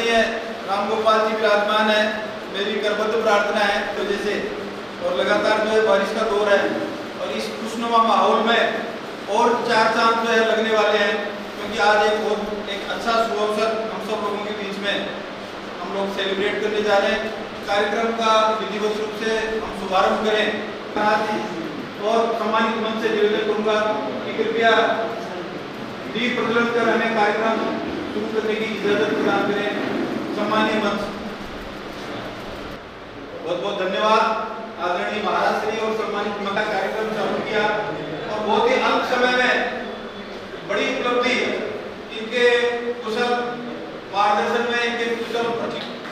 आदरणीय राम गोपाल जी विराजमान है। मेरी करबद्ध प्रार्थना है तो जैसे और लगातार जो है बारिश का दौर है और इस खुशनुमा माहौल में और चार चांद जो है लगने वाले हैं, क्योंकि आज एक अच्छा शुभ अवसर हम सब लोगों के बीच में हम लोग सेलिब्रेट करने जा रहे हैं। कार्यक्रम का विधिवत रूप से हम शुभारंभ करें और सम्मानित मंच से निवेदन करूंगा कि कृपया दीप प्रज्वलित कर हमें कार्यक्रम शुरू करने की इजाजत प्रदान करें। सम्मानीय मंच, बहुत बहुत धन्यवाद। आदरणीय महाराज श्री और सम्मानित मंच का कार्यक्रम चालू किया और बहुत ही अल्प समय में बड़ी उपलब्धि इनके कुशल मार्गदर्शन में, इनके कुशल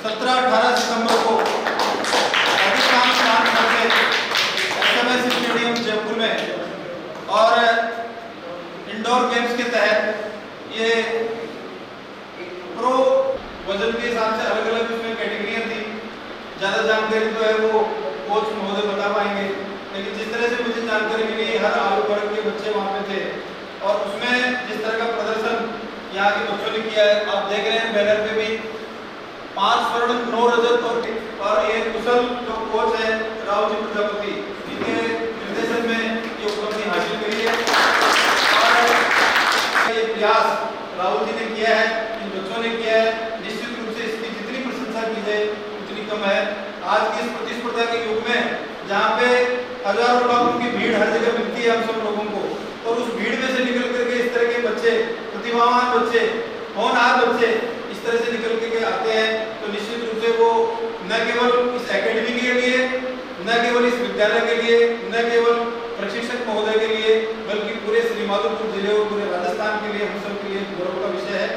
17-18 सितंबर को अधिकांश स्थान पर SMS स्टेडियम जयपुर में और इंडोर गेम्स के तहत ये प्रो वजन के हिसाब से अलग अलग उसमें कैटेगरियां थी। ज़्यादा जानकारी तो है वो कोच महोदय बता पाएंगे, लेकिन जिस तरह से मुझे जानकारी मिली हर आयु वर्ग के बच्चे वहाँ पे थे और उसमें जिस तरह का प्रदर्शन यहाँ के बच्चों ने किया है, आप देख रहे हैं बैनर पे भी 5 स्वर्ण 9 रजत और ये कुशल जो कोच है राव जी प्रजापति, इनके निर्देशन में ये उपलब्धि हासिल करी है और ये प्रयास राहुल जी ने किया है, इन बच्चों ने किया है। निश्चित रूप से इसकी जितनी प्रशंसा की जाए उतनी कम है। आज की इस प्रतिस्पर्धा के युग में जहाँ पे हजारों लोगों की भीड़ हर जगह मिलती है हम सब लोगों को, और उस भीड़ में से निकल करके इस तरह के बच्चे, प्रतिभावान बच्चे, होनहार बच्चे इस तरह से निकल के आते हैं, तो निश्चित रूप से वो न केवल इस एकेडमी के लिए, न केवल इस विद्यालय के लिए, न केवल प्रशिक्षक महोदय के लिए, बल्कि पूरे श्री माधोपुर जिले और पूरे राजस्थान के लिए हम सब के लिए गौरव का विषय है।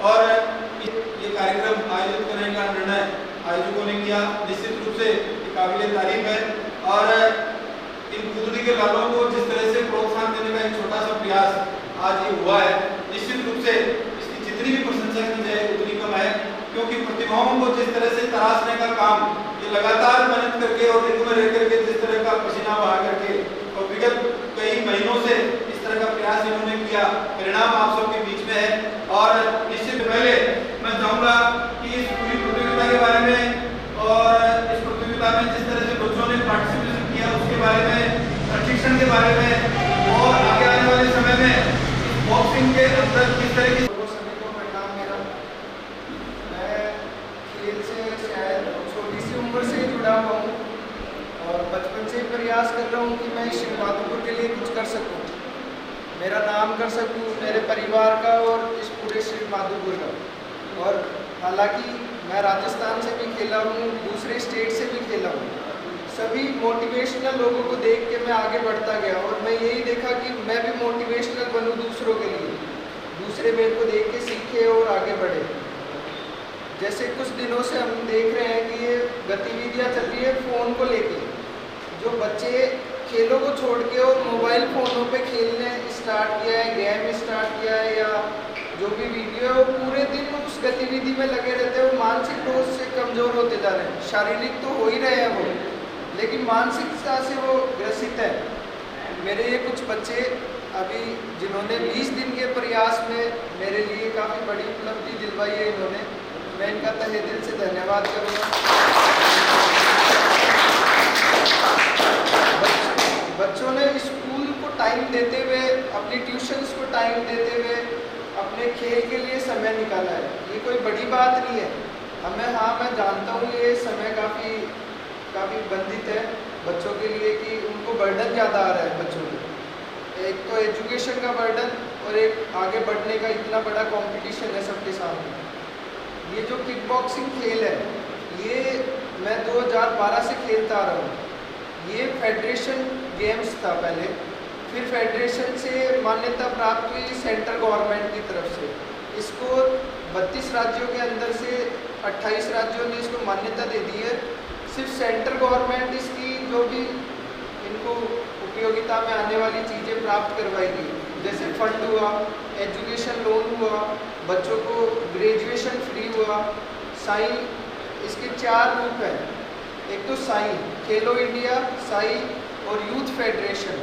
और ये कार्यक्रम आयोजित करने का निर्णय आयोजकों ने किया, निश्चित रूप से काबिल तारीफ है। और इन खुदरी के लालों को जिस तरह से प्रोत्साहन देने का एक छोटा सा प्रयास आज ये हुआ है, निश्चित रूप से इसकी जितनी भी प्रशंसा की जाए उतनी कम है, क्योंकि प्रतिभाओं को जिस तरह से तराशने का काम ये लगातार मेहनत करके और ऋतु में रह करके जिस तरह का पसीना बहा करके और विगत कई महीनों से इस तरह का प्रयास इन्होंने किया, परिणाम आप सबके बीच में है। और निश्चित पहले मैं चाहूँगा कि इस पूरी प्रतियोगिता के बारे में और इस प्रतियोगिता में जिस तरह से बच्चों ने पार्टिसिपेशन किया उसके बारे में, प्रशिक्षण के बारे में और आगे आने वाले समय में बॉक्सिंग के अंदर किस तरह की उम्र से जुड़ा हुआ हूँ और बचपन से प्रयास कर रहा हूँ कि मैं श्री माधोपुर के लिए कुछ कर सकूँ, मेरा नाम कर सकूँ, मेरे परिवार का और इस पूरे श्री माधोपुर का। और हालांकि मैं राजस्थान से भी खेला हूँ, दूसरे स्टेट से भी खेला हूँ, सभी मोटिवेशनल लोगों को देख के मैं आगे बढ़ता गया और मैं यही देखा कि मैं भी मोटिवेशनल बनूँ दूसरों के लिए, दूसरे मेरे को देख के सीखे और आगे बढ़े। जैसे कुछ दिनों से हम देख रहे हैं कि ये गतिविधियाँ चल रही है फ़ोन को लेके, जो बच्चे खेलों को छोड़ के और मोबाइल फ़ोनों पे खेलने स्टार्ट किया है, गेम स्टार्ट किया है या जो भी वीडियो है, वो पूरे दिन उस गतिविधि में लगे रहते हैं। वो मानसिक रूप से कमज़ोर होते जा रहे हैं, शारीरिक तो हो ही रहे हैं वो, लेकिन मानसिकता से वो ग्रसित है। मेरे ये कुछ बच्चे अभी जिन्होंने 20 दिन के प्रयास में मेरे लिए काफ़ी बड़ी उपलब्धि दिलवाई है इन्होंने, मैं इनका तहे दिल से धन्यवाद करूँगा। बच्चों ने स्कूल को टाइम देते हुए, अपनी ट्यूशन्स को टाइम देते हुए अपने खेल के लिए समय निकाला है। ये कोई बड़ी बात नहीं है मैं जानता हूँ ये समय काफ़ी बंधित है बच्चों के लिए कि उनको बर्डन ज़्यादा आ रहा है बच्चों को। एक तो एजुकेशन का बर्डन और एक आगे बढ़ने का इतना बड़ा कंपटीशन है सबके सामने। ये जो किक बॉक्सिंग खेल है ये मैं 2012 से खेलता आ रहा हूँ। ये फेडरेशन गेम्स था पहले, फिर फेडरेशन से मान्यता प्राप्त हुई सेंट्रल गवर्नमेंट की तरफ से। इसको 32 राज्यों के अंदर से 28 राज्यों ने इसको मान्यता दे दी है। सिर्फ सेंट्रल गवर्नमेंट इसकी जो भी इनको उपयोगिता में आने वाली चीज़ें प्राप्त करवाएगी, जैसे फंड हुआ, एजुकेशन लोन हुआ, बच्चों को ग्रेजुएशन फ्री हुआ, साई, इसके 4 रूप हैं। एक तो साई, खेलो इंडिया, साई और यूथ फेडरेशन।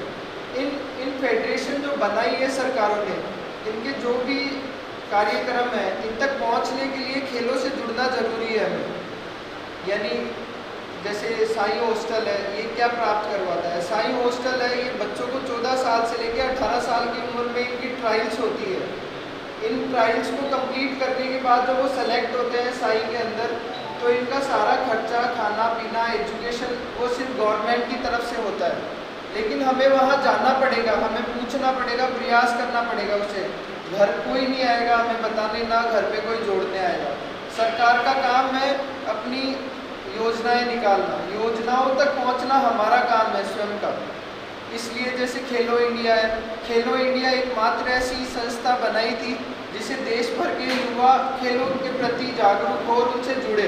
इन फेडरेशन जो बनाई है सरकारों ने, इनके जो भी कार्यक्रम है, इन तक पहुंचने के लिए खेलों से जुड़ना जरूरी है हमें। यानी जैसे साईं हॉस्टल है, ये क्या प्राप्त करवाता है? साईं हॉस्टल है, ये बच्चों को 14 साल से लेकर 18 साल की उम्र में इनकी ट्रायल्स होती है। इन ट्रायल्स को कंप्लीट करने के बाद जब वो सेलेक्ट होते हैं साईं के अंदर, तो इनका सारा खर्चा, खाना पीना, एजुकेशन वो सिर्फ गवर्नमेंट की तरफ से होता है। लेकिन हमें वहाँ जाना पड़ेगा, हमें पूछना पड़ेगा, प्रयास करना पड़ेगा उसे। घर कोई नहीं आएगा हमें बताने, ना घर पे कोई जोड़ने आएगा। सरकार का काम है अपनी योजनाएं निकालना, योजनाओं तक पहुंचना हमारा काम है स्वयं का। इसलिए जैसे खेलो इंडिया है, खेलो इंडिया एकमात्र ऐसी संस्था बनाई थी जिसे देश भर के युवा खेलों के प्रति जागरूक हो और उनसे जुड़े,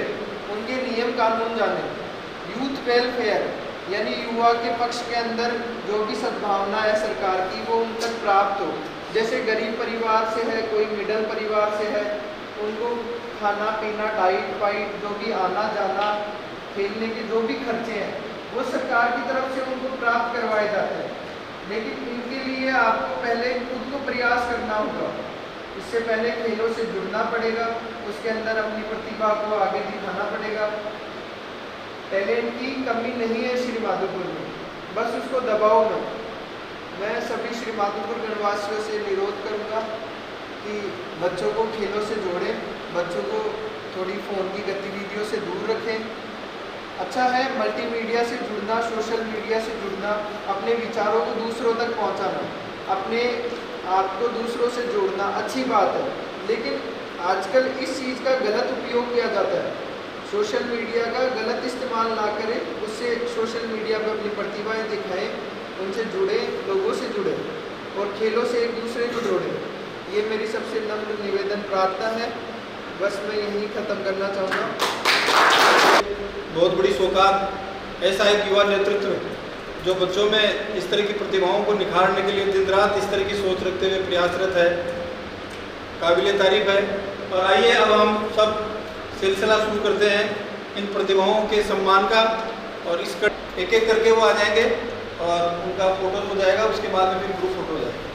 उनके नियम कानून जाने। यूथ वेलफेयर यानी युवा के पक्ष के अंदर जो भी सद्भावना है सरकार की, वो उन तक प्राप्त हो। जैसे गरीब परिवार से है, कोई मिडिल परिवार से है, उनको खाना पीना, डाइट वाइट, जो भी आना जाना, खेलने के जो भी खर्चे हैं, वो सरकार की तरफ से उनको प्राप्त करवाए जाते हैं। लेकिन इनके लिए आपको पहले खुद को प्रयास करना होगा। इससे पहले खेलों से जुड़ना पड़ेगा, उसके अंदर अपनी प्रतिभा को आगे दिखाना पड़ेगा। टैलेंट की कमी नहीं है श्री माधोपुर में, बस उसको दबाओ मत। मैं सभी श्री माधोपुर गणवासियों से निरोध करूँगा कि बच्चों को खेलों से जोड़ें, बच्चों को थोड़ी फ़ोन की गतिविधियों से दूर रखें। अच्छा है मल्टीमीडिया से जुड़ना, सोशल मीडिया से जुड़ना, अपने विचारों को दूसरों तक पहुंचाना, अपने आप को दूसरों से जोड़ना अच्छी बात है। लेकिन आजकल इस चीज़ का गलत उपयोग किया जाता है। सोशल मीडिया का गलत इस्तेमाल ना करें, उससे सोशल मीडिया पर अपनी प्रतिभाएं दिखाएं, उनसे जुड़े, लोगों से जुड़े और खेलों से एक दूसरे को जोड़ें। ये मेरी सबसे नम्र निवेदन प्रार्थना है। बस मैं यही ख़त्म करना चाहूँगा। बहुत बड़ी सौगात ऐसा एक युवा नेतृत्व जो बच्चों में इस तरह की प्रतिभाओं को निखारने के लिए दिन रात इस तरह की सोच रखते हुए प्रयासरत है, काबिले तारीफ है। और आइए अब हम सब सिलसिला शुरू करते हैं इन प्रतिभाओं के सम्मान का। और इस एक एक करके वो आ जाएंगे और उनका फोटो हो जाएगा, उसके बाद में फिर ग्रुप फोटो हो जाएगा।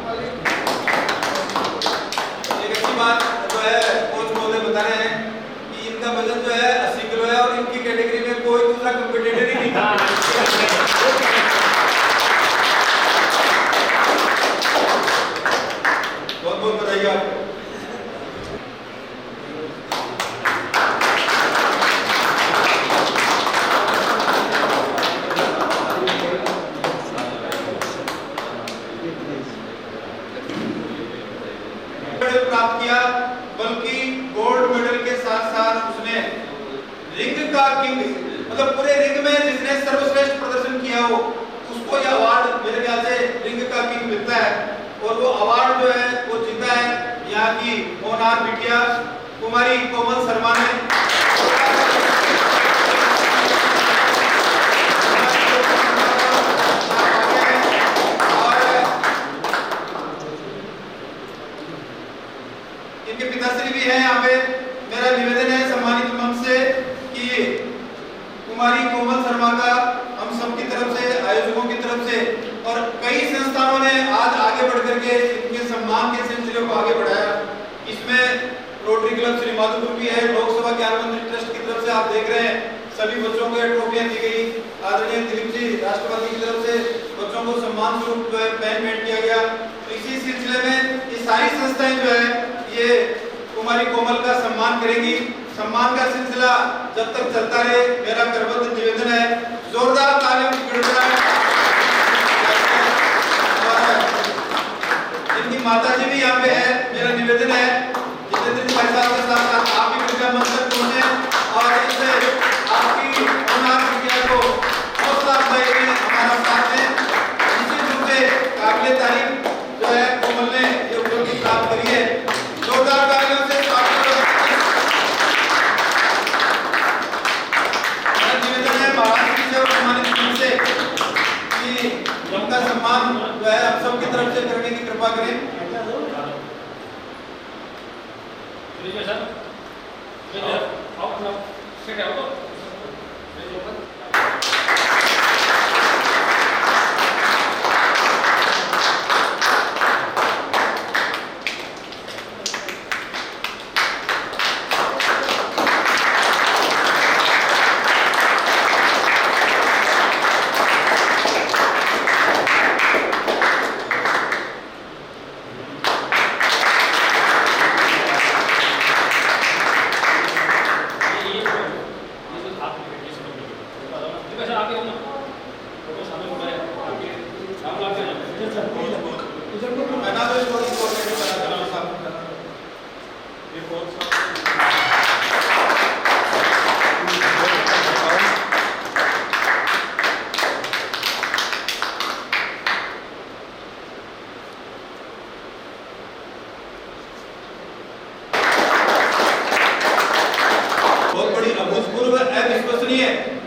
वाले। एक अच्छी बात जो है कोच महोदय बता रहे हैं कि इनका वजन जो है 80 किलो है और इनकी कैटेगरी में कोई दूसरा कंपटीटर ही नहीं था। बहुत बहुत बधाई आपको। प्राप्त किया, बल्कि गोल्ड मेडल के साथ साथ उसने रिंग का किंग, मतलब पूरे रिंग में जिसने सर्वश्रेष्ठ प्रदर्शन किया हो उसको यह अवार्ड मेरे ख्याल से रिंग का किंग मिलता है। और वो अवार्ड जो है वो जीता है यहाँ की होनहार बिटिया कुमारी कोमल शर्मा ने। इनके पिताश्री भी हैं यहाँ पे। मेरा निवेदन है सम्मानित मंच से कि कुमारी कोमल शर्मा का हम सब की तरफ से, आयोजकों की तरफ से और कई संस्थानों ने आज आगे बढ़ करके इनके सम्मान के सिलसिले को आगे बढ़ाया। इसमें रोटरी क्लब श्री माधोपुर भी है, लोकसभा ज्ञान मंदिर ट्रस्ट की तरफ से आप देख रहे हैं सभी बच्चों को ट्रॉफियां दी गई। आदरणीय दिलीप जी राष्ट्रपति की तरफ से बच्चों को सम्मान स्वरूप जो है पेन भेंट किया गया। तो इसी सिलसिले में ये सारी संस्थाएं जो है ये कुमारी कोमल का सम्मान करेगी। सम्मान का सिलसिला जब तक चलता रहे मेरा करबद्ध निवेदन है जोरदार तालियों की गड़गड़ाहट। इनकी माताजी भी यहाँ पे है। मेरा निवेदन है जितेंद्र भाई साहब के साथ साथ आप भी कृपया मंच पर पहुंचे और इससे आपकी होनहार बिटिया को हौसला अफजाई में हमारा साथ दें। निश्चित रूप से काबिले तारीफ जो है कोमल ने ये उपलब्धि प्राप्त करी है। जोरदार तालियों से स्वागत करें। मेरा निवेदन है महाराष्ट्र से और सम्मानित से कि उनका सम्मान जो है आप सबकी तरफ से करने की कृपा करें।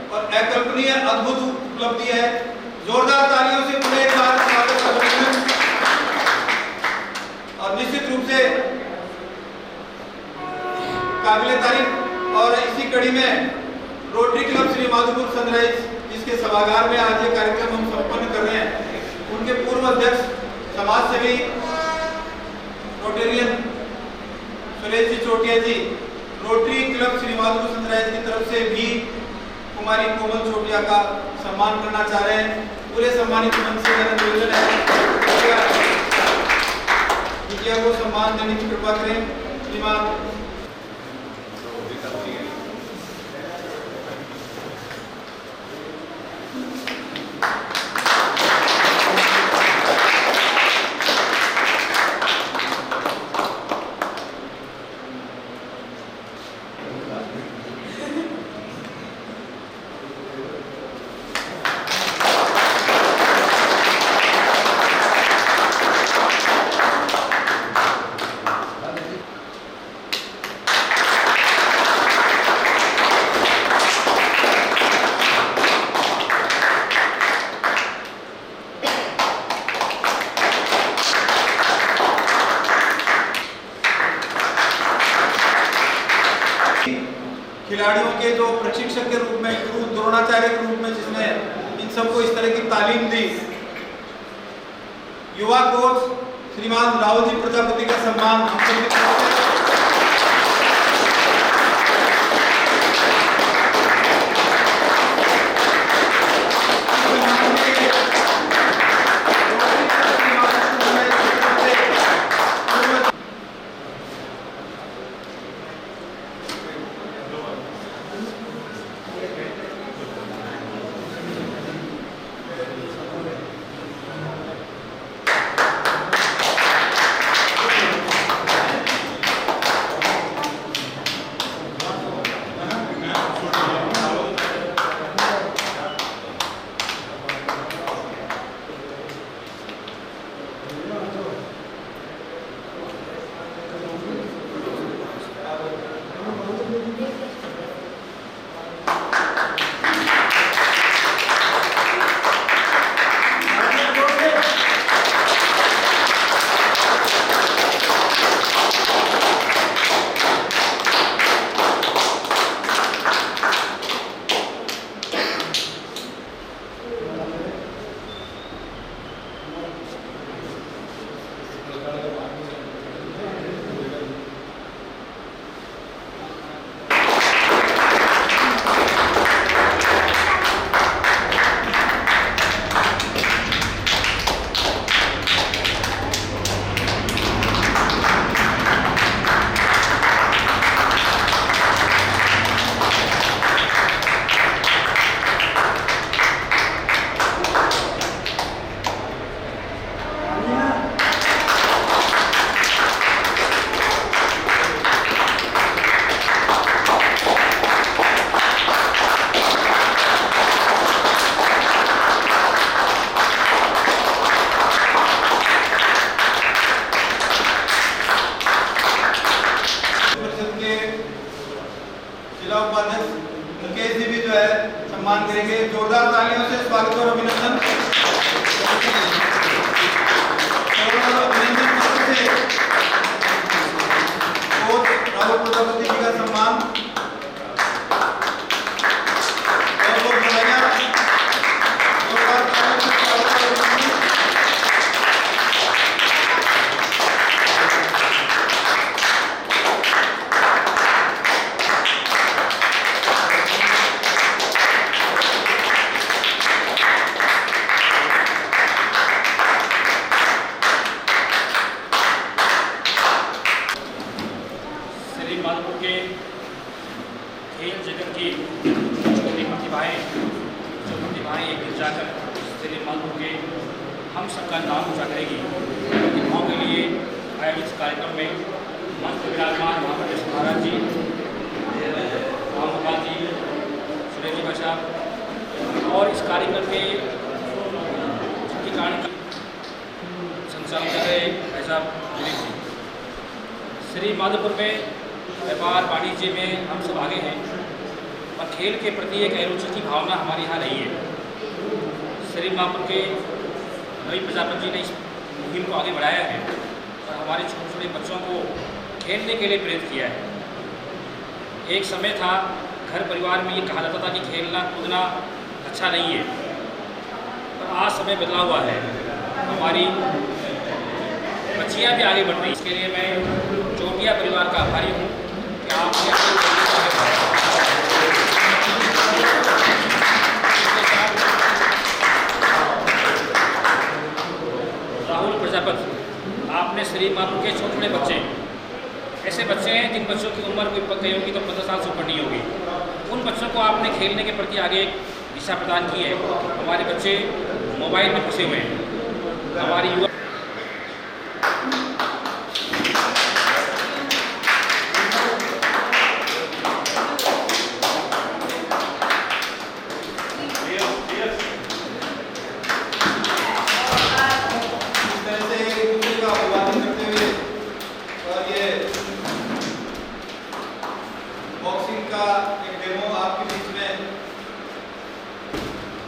और अकल्पनीय अद्भुत उपलब्धि है। जोरदार तालियों से पुनः एक बार स्वागत अभिनंदन। और निश्चित रूप से काबिले तारीफ। और इसी कड़ी में rotary club Shri Madhopur sunrise जिसके सभागार में आज ये कार्यक्रम हम संपन्न कर रहे हैं, उनके पूर्व अध्यक्ष समाज सेवी rotarian Suresh ji Chotiya ji rotary club Shri Madhopur sunrise की तरफ से भी कुमारी कोमल चोटिया का सम्मान करना चाह रहे हैं। पूरे सम्मानित मंच से मेरा निवेदन है बिटिया को सम्मान देने की कृपा करें। श्रीमान खिलाड़ियों के जो प्रशिक्षक के रूप में, गुरु द्रोणाचार्य के रूप में जिसने इन सबको इस तरह की तालीम दी, युवा कोच श्रीमान राहुल जी प्रजापति का सम्मान हम सभी की तरफ से जिला उपाध्यक्ष मुकेश जी भी जो है सम्मान करेंगे। जोरदार तालियों से स्वागत और अभिनंदन। राहुल प्रजापति जी का सम्मान माधोपुर के खेल जगत की छोटी प्रतिभाएँ एक दिन जाकर श्री माधोपुर के हम सबका नाम ऊँचा करेगी। प्रतिभाओं के लिए आयोजित कार्यक्रम में मंच पर विराजमान महाप्रदेश महाराज जी, राम जी, सुरेश जी भाषा और इस कार्यक्रम के जिनके कारण संचालन कर रहे भाई साहब दिलीप जी। श्री माधोपुर में व्यापार वाणिज्य में हम सब आगे हैं और खेल के प्रति एक अरुचि की भावना हमारे यहाँ रही है। श्री माधोपुर के रवि प्रजापति जी ने इस मुहिम को आगे बढ़ाया है और हमारे छोटे छोटे बच्चों को खेलने के लिए प्रेरित किया है। एक समय था घर परिवार में ये कहा जाता था कि खेलना कूदना अच्छा नहीं है, पर आज समय बदला हुआ है। हमारी बच्चियाँ भी आगे बढ़ रही। इसके लिए मैं चोटिया परिवार का आभारी हूँ कि आपने राहुल प्रजापति, आपने श्री माधोपुर के छोटे छोटे बच्चे, ऐसे बच्चे हैं जिन बच्चों की उम्र कोई कहीं होगी तो 15 साल से ऊपर नहीं होगी, उन बच्चों को आपने खेलने के प्रति आगे दिशा प्रदान की है। हमारे बच्चे मोबाइल में फंसे हुए हैं। हमारी युवा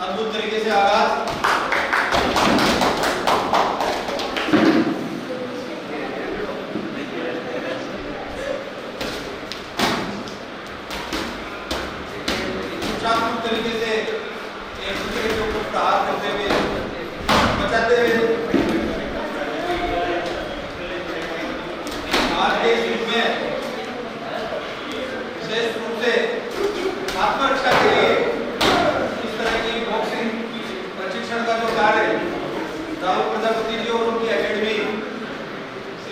अद्भुत तरीके से आगाज। सुचारू तरीके से एक दूसरे के ऊपर प्रहार करते हुए, बचाते हुए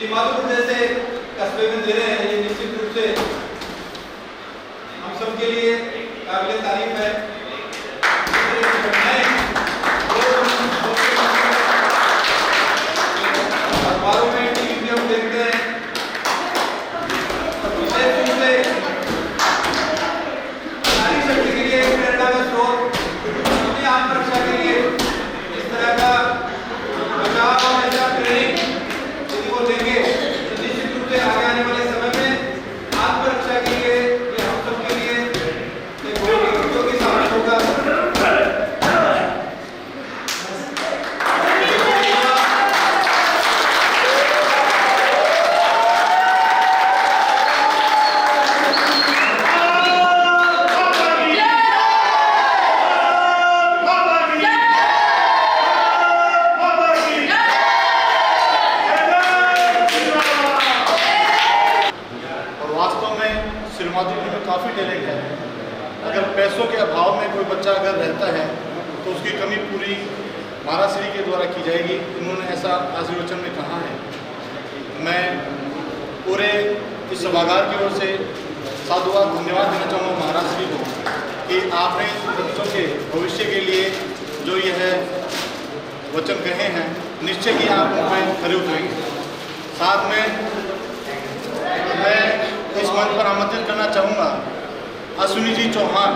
सीमांत जैसे कस्बे में दे रहे हैं, ये निश्चित रूप से हम सबके लिए काबिल तारीफ है। अखबारों में टीवी पे हम देखते हैं, विशेष रूप से नारी शक्ति के लिए एक प्रेरणा का स्रोत, अपनी आत्मरक्षा के लिए इस तरह का बचाव और ऐसा ट्रेनिंग यदि वो देंगे तो निश्चित रूप से आगे आने वाले समय में आत्मरक्षा के लिए ये हम सबके लिए एक बहुत उपयोगी साबित होगा। सिनेमाटोग्राफी में काफ़ी टैलेंट है। अगर पैसों के अभाव में कोई बच्चा अगर रहता है तो उसकी कमी पूरी महाराश्री के द्वारा की जाएगी। इन्होंने ऐसा आशीर्वचन में कहा है। मैं पूरे इस सभागार की ओर से साधुवाद धन्यवाद देना चाहूँगा महाराश्री को कि आपने बच्चों के भविष्य के लिए जो यह वचन कहे हैं निश्चय ही आप उनमें खरे उतरेंगे। साथ में मैं इस मंच पर आमंत्रित करना चाहूँगा अश्विनी जी चौहान,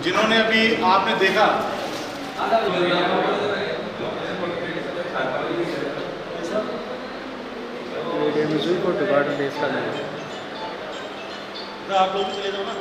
जिन्होंने अभी आपने देखा आप लोग चले जाओ ना।